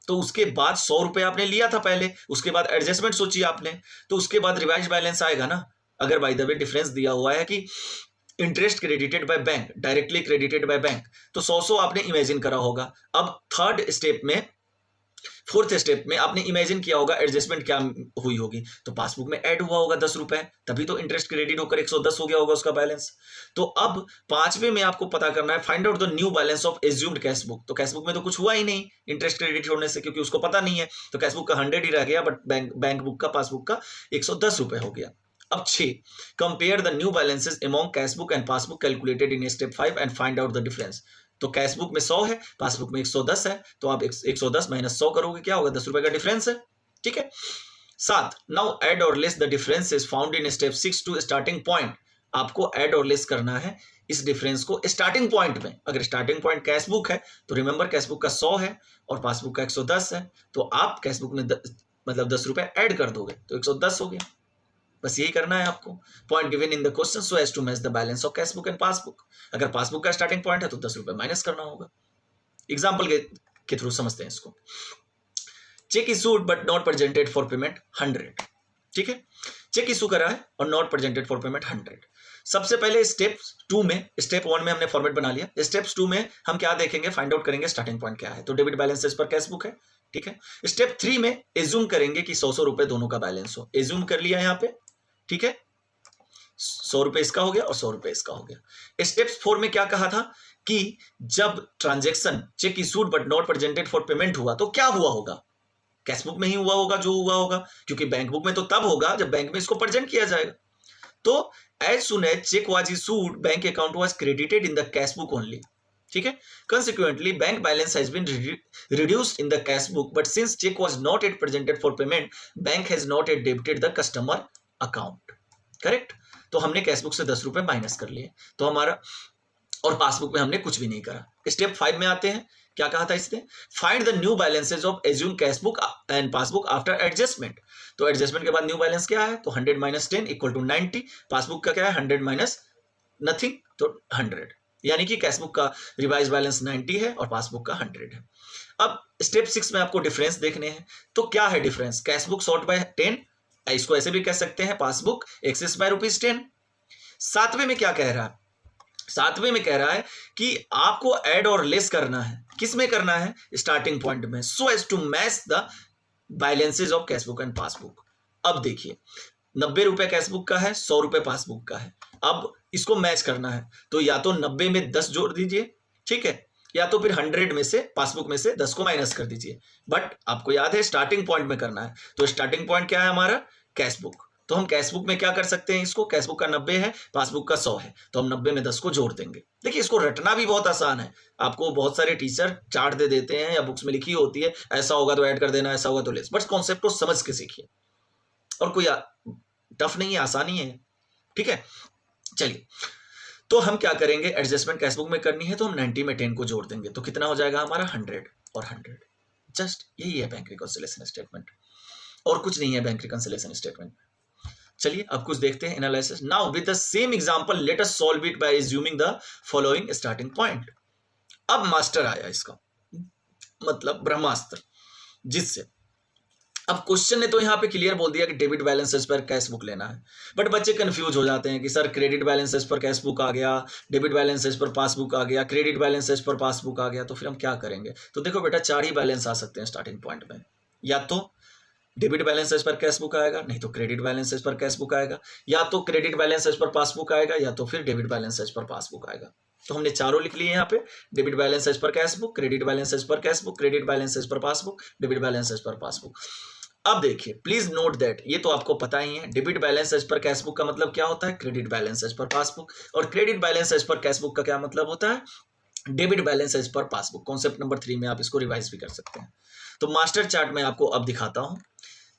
तो उसके बाद 100 रुपए आपने लिया था पहले, उसके बाद एडजस्टमेंट सोची आपने, तो उसके बाद रिवाइज बैलेंस आएगा ना। अगर बाय द वे डिफरेंस दिया हुआ है कि interest credited by bank, directly credited by bank, तो 100 आपने इमेजिन करा होगा। अब थर्ड स्टेप में फोर्थ स्टेप में आपने इमेजिन किया होगा एडजस्टमेंट क्या हुई होगी, तो पासबुक में ऐड हुआ होगा 10 रुपए, तभी तो इंटरेस्ट क्रेडिट होकर 110 हो गया होगा उसका बैलेंस। तो अब पांचवे में आपको पता करना है find out the new balance of assumed cash book. तो कैश बुक में तो कुछ हुआ ही नहीं इंटरेस्ट क्रेडिट होने से, क्योंकि उसको पता नहीं है, तो कैश बुक का 100 ही रह गया, बट बैंक बुक का पासबुक का 110 रुपए हो गया। अब 6 compare the new balances among cash book and passbook calculated in step 5 and find out the difference. तो कैश बुक में 100 है, पासबुक में 110 है, तो आप 110 माइनस 100 करोगे, क्या होगा, 10 रुपए का डिफरेंस है। ठीक है। 7 नाउ ऐड और less the differences found in step 6 to starting point. आपको ऐड और लेस करना है इस डिफरेंस को स्टार्टिंग पॉइंट में। अगर स्टार्टिंग पॉइंट कैश बुक है तो रिमेंबर कैश बुक का 100 है और पासबुक का 110 है, तो आप कैश बुक में मतलब 10 रुपए ऐड कर दोगे तो 110 हो गया। बस यही करना है आपको। Point given in the question so as to match the balance of cash book and passbook. अगर पासबुक का स्टार्टिंग पॉइंट है तो 10 रुपए माइनस करना होगा। एग्जाम्पल के थ्रू समझते हैं इसको। Check issued but not presented for payment 100। ठीक है, चेक इशू करा है और नॉट प्रेजेंटेड फॉर पेमेंट 100। सबसे पहले स्टेप 1 में हमने फॉर्मेट बना लिया। स्टेप 2 में हम क्या देखेंगे, फाइंड आउट करेंगे स्टार्टिंग पॉइंट क्या है, तो debit balances per cash book है। ठीक है। स्टेप 3 में एज्यूम करेंगे कि 100 रुपए दोनों का बैलेंस हो। एज्यूम कर लिया यहाँ पे। ठीक है, 100 रुपए इसका हो गया और 100 रुपए इसका हो गया। स्टेप 4 में क्या कहा था कि जब transaction check issued but not presented for payment हुआ तो क्या हुआ होगा, कैश बुक में ही हुआ होगा जो हुआ होगा, क्योंकि बैंक बुक में तो तब होगा जब बैंक में इसको प्रेजेंट किया जाएगा। तो as soon as cheque was issued bank account was credited in the cash book only. ठीक है, consequently bank balance has been reduced in the cash book, but since check was not yet presented for payment, bank has not yet debited the customer account. Correct. तो हमने cash book से 10 रुपए minus कर लिए, तो हमारा, और passbook में हमने कुछ भी नहीं करा। स्टेप 5 में आते हैं, क्या कहा था इसने, find the new balances of assume cash book and passbook after adjustment. तो एडजस्टमेंट के बाद न्यू बैलेंस क्या है, तो 100 माइनस 10 इक्वल टू 90। पासबुक का क्या है, 100 माइनस नथिंग, तो 100, यानी कि कैश बुक का रिवाइज बैलेंस 90 है और पासबुक का 100 है। अब स्टेप 6 में आपको डिफरेंस देखने हैं, तो क्या है difference, cash book short by 10, इसको ऐसे भी कह सकते हैं पासबुक एक्सेस बाय ₹10। 7वें में क्या कह रहा है, 7वें में कह रहा है कि आपको ऐड और लेस करना है, किस में करना है, स्टार्टिंग पॉइंट में, so as to match the balances of cash book and passbook. अब देखिए 90 रुपए कैश बुक का है, 100 रुपए पासबुक का है। अब इसको मैच करना है तो या तो 90 में 10 जोड़ दीजिए, ठीक है, या तो फिर 100 में से, पासबुक में से 10 को माइनस कर दीजिए। बट आपको याद है स्टार्टिंग पॉइंट में करना है, तो स्टार्टिंग पॉइंट क्या है हमारा, कैश बुक। तो हम कैश बुक में क्या कर सकते हैं, इसको, कैश बुक का 90 है, पासबुक का 100 है, तो हम 90 में 10 को जोड़ देंगे। देखिए इसको रटना भी बहुत आसान है। आपको बहुत सारे टीचर चार्ट दे देते हैं या बुक्स में लिखी होती है, ऐसा होगा तो ऐड कर देना, ऐसा होगा तो लेस, बट कॉन्सेप्ट को समझ के सीखिए, और कोई टफ नहीं है, आसानी है। ठीक है, चलिए तो हम क्या करेंगे, एडजस्टमेंट कैश बुक में करनी है तो हम 90 में 10 को जोड़ देंगे, तो कितना हो जाएगा हमारा, 100 और 100। जस्ट यही है बैंक रिकॉन्सिलिएशन स्टेटमेंट, और कुछ नहीं है बैंक रिकॉन्सिलिएशन स्टेटमेंट। चलिए अब कुछ देखते हैं analysis. Now with the same example let us solve it by assuming the following starting point. अब मास्टर आया इसका, मतलब ब्रह्मास्त्र, जिससे अब क्वेश्चन ने तो यहाँ पे क्लियर बोल दिया कि debit balances per cash book लेना है, बट बच्चे कंफ्यूज हो जाते हैं कि sir credit balances per cash book आ गया, डेबिट बैलेंसेस पर पासबुक आ गया, क्रेडिट बैलेंसेस पर पासबुक आ गया, तो फिर हम क्या करेंगे। तो देखो बेटा 4 ही बैलेंस आ सकते हैं स्टार्टिंग पॉइंट में, या तो debit balances per cash book आएगा, नहीं तो credit balances per cash book आएगा, या तो क्रेडिट बैलेंसेस पर पासबुक आएगा, या तो फिर डेबिट बैलेंसेस पर पासबुक आएगा। तो हमने चारों लिख लिए यहाँ पे, debit balances per cash book, credit balances per cash book, credit balances पर पासबुक, डेबिट बैलेंसेस पर पासबुक। अब देखिए प्लीज नोट दैट, ये तो आपको पता ही है, debit balances per cash book का मतलब क्या होता है, क्रेडिट बैलेंसेस पर पासबुक, और credit balances per cash book का क्या मतलब होता है, डेबिट बैलेंसेस पर पासबुक। कॉन्सेप्ट नंबर 3 में आप इसको रिवाइज भी कर सकते हैं। तो मास्टर चार्ट में आपको अब दिखाता हूं,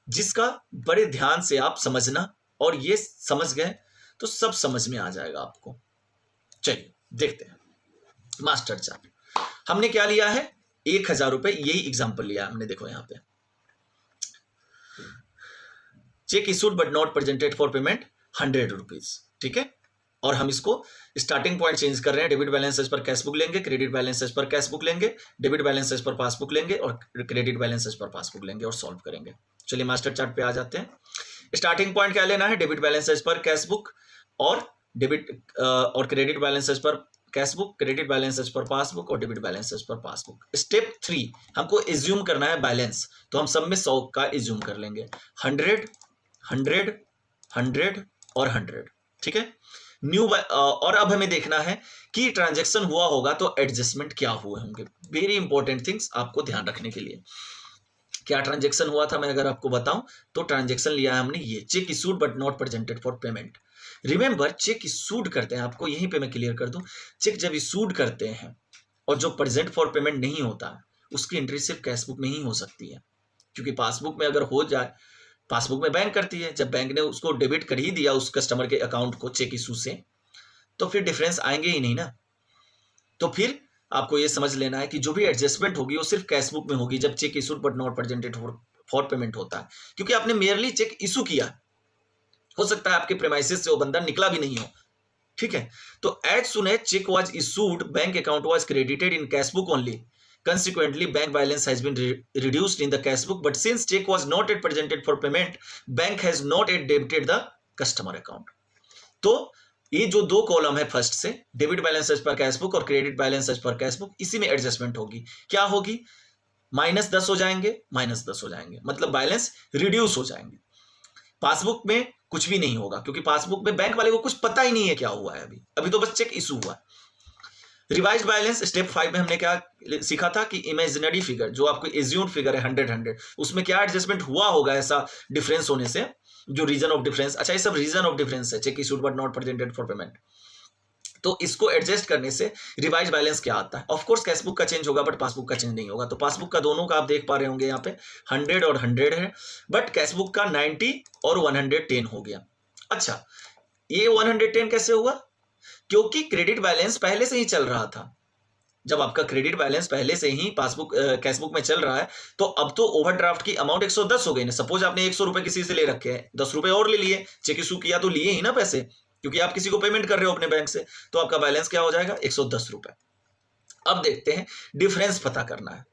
जिसका बड़े ध्यान से आप समझना, और ये समझ गए तो सब समझ में आ जाएगा आपको। चलिए देखते हैं मास्टर चार्ट। हमने क्या लिया है, 1000 रुपए, यही एग्जाम्पल लिया हमने। देखो यहाँ पे check issued but not presented for payment 100 rupees, ठीक है, और हम इसको स्टार्टिंग पॉइंट चेंज कर रहे हैं, debit balances per cash book लेंगे, credit balances per cash book लेंगे, डेबिट बैलेंसेस पर पासबुक लेंगे, और क्रेडिट बैलेंसेस पर पासबुक लेंगे, और सॉल्व करेंगे। चलिए मास्टर चार्ट पे आ जाते हैं। स्टार्टिंग पॉइंट क्या लेना है, debit balances per cash book और डेबिट और credit balances per cashbook, credit balance as per passbook और debit balance as per passbook. Step 3 हमको एज्यूम करना है बैलेंस, तो हम सब में 100 का एज्यूम कर लेंगे, 100, 100, 100 और 100, ठीक है। न्यू और अब हमें देखना है कि ट्रांजैक्शन हुआ होगा तो एडजस्टमेंट क्या हुए होंगे। वेरी इंपॉर्टेंट थिंग्स आपको ध्यान रखने के लिए। क्या ट्रांजैक्शन हुआ था मैं अगर आपको बताऊं तो ट्रांजैक्शन लिया है हमने ये, check issued but not presented for payment. Remember, check issued करते हैं, आपको यहीं पे मैं क्लियर कर दूं, चेक जब इशूड करते हैं और जो प्रेजेंट फॉर पेमेंट नहीं होता उसकी एंट्री सिर्फ कैशबुक में ही हो सकती है, क्योंकि पासबुक में अगर हो जाए, पासबुक में बैंक करती है, जब बैंक ने उसको डेबिट कर ही दिया उस कस्टमर के अकाउंट को चेक इशू से, तो फिर डिफरेंस आएंगे ही नहीं ना। तो फिर आपको ये समझ लेना है कि जो भी एडजस्टमेंट होगी वो सिर्फ कैशबुक में होगी जब check issued but not presented for payment होता है, क्योंकि आपने मेयरली चेक इशू किया, हो सकता है आपके प्रेमाइसेस से वो बंदा निकला भी नहीं हो, ठीक है। तो as soon as cheque was issued, bank account was credited in cashbook only, consequently bank balance has been reduced in the cash book, but since check was not yet presented for payment, bank has not yet debited the customer account। तो ये जो दो column है first से, debit balance as per cash book और credit balance as per cash book, इसी में adjustment होगी। क्या होगी? -10 हो जाएंगे, -10 हो जाएंगे, मतलब बैलेंस रिड्यूस हो जाएंगे। पासबुक में कुछ भी नहीं होगा, क्योंकि पासबुक में बैंक वाले को कुछ पता ही नहीं है क्या हुआ है, अभी तो बस चेक इशू हुआ है। रिवाइज बैलेंस स्टेप 5 में हमने क्या सीखा था कि इमेजिनरी फिगर, जो आपको एज्यूम्ड फिगर है 100, उसमें क्या एडजस्टमेंट हुआ होगा ऐसा डिफरेंस होने से, जो रीजन ऑफ डिफरेंस। अच्छा, ये सब रीजन ऑफ डिफरेंस है, check issued but not presented for payment. तो इसको एडजस्ट करने से रिवाइज बैलेंस क्या आता है? ऑफ कोर्स कैशबुक का चेंज होगा बट पासबुक का चेंज नहीं होगा। तो पासबुक का दोनों का आप देख पा रहे होंगे यहाँ पे 100 और 100 है, बट कैशबुक का 90 और 110 हो गया। अच्छा, ये 110 कैसे हुआ? क्योंकि क्रेडिट बैलेंस पहले से ही चल रहा था। जब आपका क्रेडिट बैलेंस पहले से ही पासबुक कैशबुक में चल रहा है, तो अब तो ओवरड्राफ्ट की अमाउंट 110 हो गई ना। सपोज आपने 100 रुपए किसी से ले रखे हैं, 10 रुपए और ले लिए, चेक इशू किया तो लिए ही ना पैसे, क्योंकि आप किसी को पेमेंट कर रहे हो अपने बैंक से, तो आपका बैलेंस क्या हो जाएगा? 110 रुपए। अब देखते हैं, डिफरेंस पता करना है।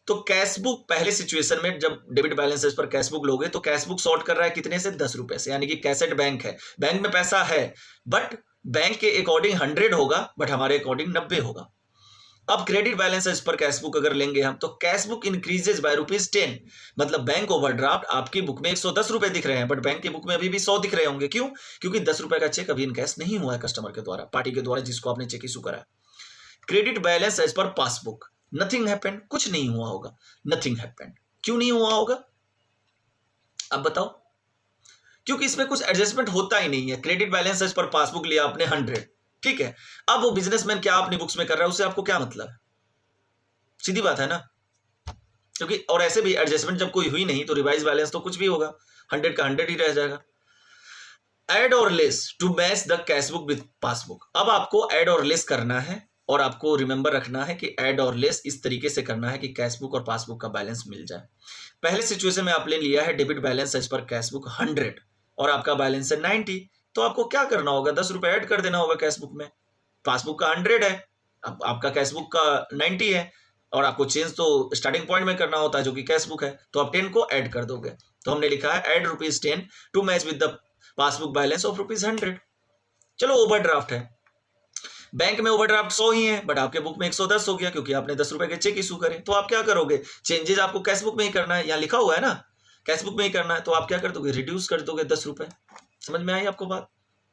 तो कैशबुक पहले सिचुएशन में जब डेबिट बैलेंसेस पर कैशबुक लोगे तो कैशबुक सॉर्ट कर रहा है कितने से? 10 रुपए से, यानी कि कैसेट बैंक है, बैंक में पैसा है, बट बैंक के अकॉर्डिंग 100 होगा, बट हमारे अकॉर्डिंग 90 होगा। अब क्रेडिट बैलेंस इस पर कैशबुक अगर लेंगे हम, तो कैशबुक इंक्रीजेज बाय ₹10, मतलब बैंक ओवरड्राफ्ट आपकी बुक में 110 रुपए दिख रहे हैं, बट बैंक की बुक में अभी भी 100 दिख रहे होंगे। क्यों? क्योंकि 10 रुपए का चेक अभी इनकैश नहीं हुआ है कस्टमर के द्वारा, पार्टी के द्वारा जिसको आपने चेक इशू करा है। Credit balance as per passbook, nothing happened, कुछ नहीं हुआ होगा, नथिंग हैपेंड। क्यों नहीं हुआ होगा अब बताओ? क्योंकि इसमें कुछ एडजस्टमेंट होता ही नहीं है। Credit balance as per passbook लिया आपने 100, ठीक है। अब वो बिजनेसमैन क्या अपनी बुक्स में कर रहा है, उससे आपको क्या मतलब है? सीधी बात है ना, क्योंकि और ऐसे भी एडजस्टमेंट जब कोई हुई नहीं तो रिवाइज बैलेंस तो कुछ भी होगा, 100 का 100 ही रह जाएगा। एड और less to match the cashbook with passbook. अब आपको एड और लेस करना है, और आपको रिमेंबर रखना है कि एड और लेस इस तरीके से करना है कि कैशबुक और पासबुक का बैलेंस मिल जाए। पहले सिचुएशन में आपने लिया है debit balance as per cashbook 100 और आपका बैलेंस है 90, तो आपको क्या करना होगा? 10 रुपए ऐड कर देना होगा कैशबुक में। पासबुक का 100 है, अब आपका कैशबुक का 90 है, और आपको चेंज तो स्टार्टिंग पॉइंट में करना होता है जो कि कैशबुक है, तो आप 10 को ऐड कर दोगे। तो हमने लिखा है add ₹10 to match with the passbook balance of ₹100। चलो, ओवरड्राफ्ट है, बैंक में ओवरड्राफ्ट 100 ही है, बट आपके बुक में 110 हो गया, क्योंकि आपने 10 रुपए के चेक इशू करे। तो आप क्या करोगे? चेंजेस आपको कैशबुक में ही करना है, यहाँ लिखा हुआ है ना, कैशबुक में ही करना है, तो आप क्या कर दोगे? रिड्यूस कर दोगे 10 रुपए। समझ में आई आपको बात?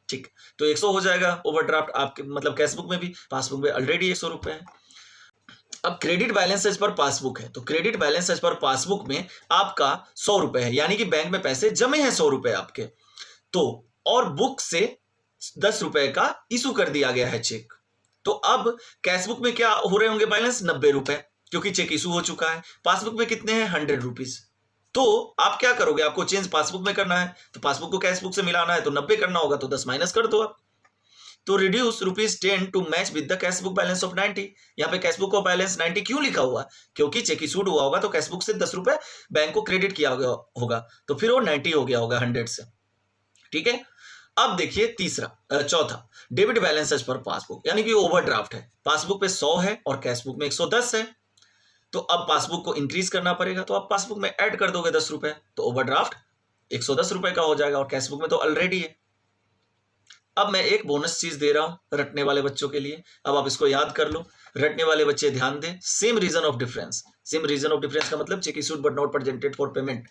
ठीक, तो 100 हो जाएगा ओवरड्राफ्ट आपके, मतलब कैशबुक में भी, पासबुक में ऑलरेडी 100 रुपए है। अब credit balance as per passbook है, तो credit balance as per passbook में आपका 100 रुपए है, यानी कि बैंक में पैसे जमे हैं 100 रुपए आपके, तो और बुक से 10 रुपए का इशू कर दिया गया है चेक। तो अब कैशबुक में क्या हो रहे होंगे बैलेंस? 90 रुपए, क्योंकि चेक इशू हो चुका है। पासबुक में कितने हैं? 100 रुपीज। तो आप क्या करोगे? आपको चेंज पासबुक में करना है, तो पासबुक को कैशबुक से मिलाना है, तो 90 करना होगा, तो 10 माइनस कर दो आप। तो reduce ₹10 to match with the cashbook balance of 90। यहाँ पे कैशबुक का बैलेंस 90 क्यों लिखा हुआ? क्योंकि चेक इशूड हुआ होगा तो कैशबुक से 10 रुपए बैंक को क्रेडिट किया होगा, तो फिर वो 90 हो गया होगा 100 से, ठीक है। अब देखिए चौथा, debit balance as per passbook, यानी कि ओवरड्राफ्ट है, पासबुक पे 100 है और कैशबुक में 110 है, तो अब पासबुक को इंक्रीज करना पड़ेगा, तो आप पासबुक में ऐड कर दोगे 10 रुपए, तो ओवरड्राफ्ट 110 रुपए का हो जाएगा, और कैशबुक में तो ऑलरेडी है। अब मैं एक बोनस चीज दे रहा हूं रटने वाले बच्चों के लिए, अब आप इसको याद कर लो। रटने वाले बच्चे ध्यान दें, same reason of difference. Same reason of difference का मतलब cheque issued but not presented for payment.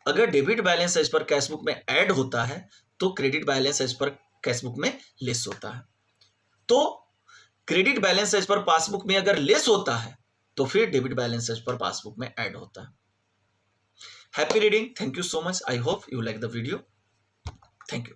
अगर debit balance as per cashbook में ऐड होता है तो credit balance as per cashbook में लेस होता है। तो credit balance as per passbook में अगर लेस होता है तो फिर debit balance as per passbook में ऐड होता है। Happy reading, thank you so much, I hope you like the video, thank you.